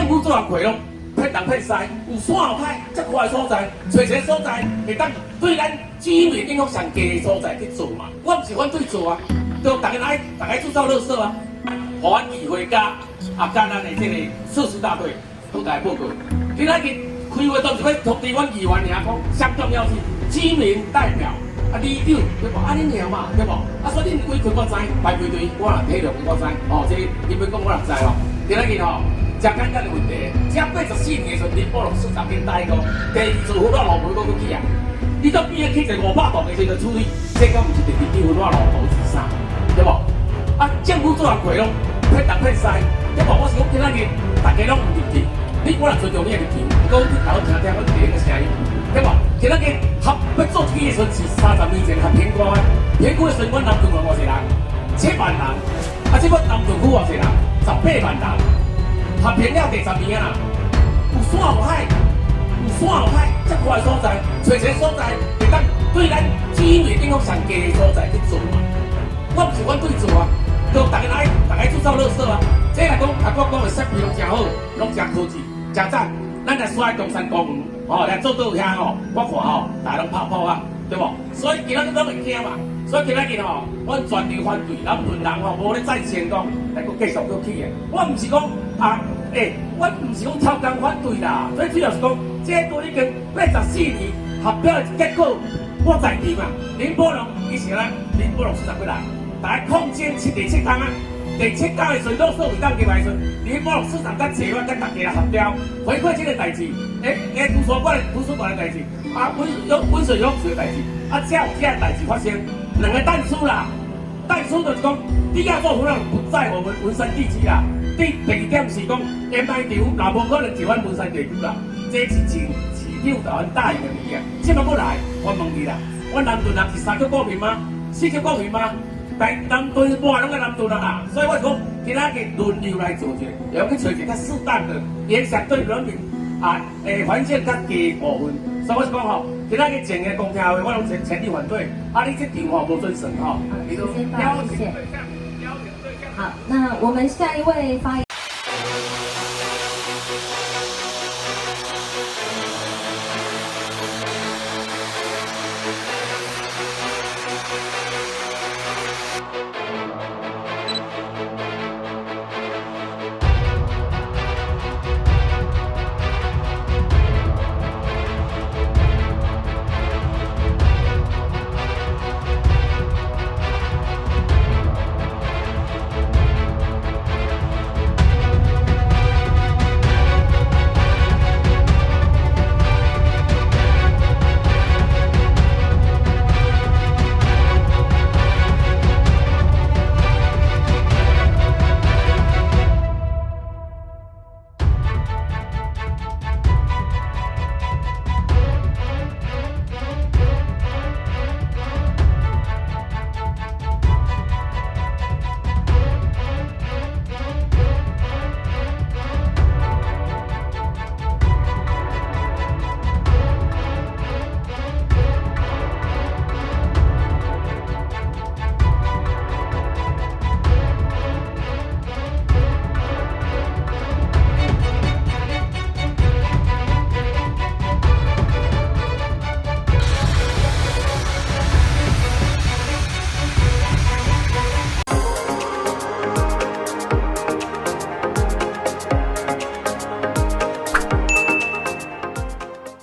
政府做人亏咯，骗东骗西，有山有海，遮宽的所在，找一个所在会当对咱居民影响上低的所在去做嘛。我毋是反对做啊，就大家制造垃圾啊，互阮议会甲咱的这个设施大队都来报告。今仔日开会都是要通知阮议员尔讲，上重要是居民代表。里长对无？恁尔嘛对无？所以恁委屈我知，排队我也体谅我知。这因为讲我也知哦。今仔日真简单的问题，这84年的时候，林保龙市长跟大哥，第二次分化路赔去去啊！你到边仔去一个500栋的时候处理，这个毋是第二次分化路赔是啥？对无？政府做人亏咯，骗东骗西，对无？我是讲今仔日大家拢有问题，你我若尊重你的问题，讲你头听听阮第一个声音。对无？今仔日要做这个时阵是30年前合评估的，评估的时阵，阮南屯有偌济人？7万人，即个南屯区偌济人？18万人，合评了第10年啊！有山有海，有山有海，遮宽的所在，找一个所在会当对咱居民影响上低的所在去做嘛。我毋是反对做啊，就大家制造垃圾啊。这来讲，我讲的设备拢真好，拢真科技，真赞。咱来刷中山公园。来做到遐我看大家拢拍跑啊，对无？所以今仔日拢会惊嘛。所以今仔日阮全力反对南屯人无咧再成功，来搁继续搁起的。我毋是讲我毋是讲超工反对啦，所以主要是讲，这个已经84年合标的结果，我在场嘛。林保龙以前林保龙市长过来，大家空间第7天啊。第7天的时阵，垃圾会当入来时，林保龙市长甲坐我甲大家来合标，回馈这个代志。图书馆的代志，温水用水的代志，才有这代志发生。两个但书啦，但书就是讲，第二座湖人不在我们文山地区啦。第二点是讲 MI 场，那无可能是阮文山地区啦。这是市长台湾答应的物件，即摆要来，我问你啦，阮南屯人是3级股民吗？4级股民吗？但南屯半拢个南屯人啊，所以我讲，今仔日轮流来做者，然后去找一个较适当的，也相对人民。环境较低部分，所以我是讲今仔日前个公听会，我拢全力反对。你这场无准绳你都谢谢。好，那我们下一位发言。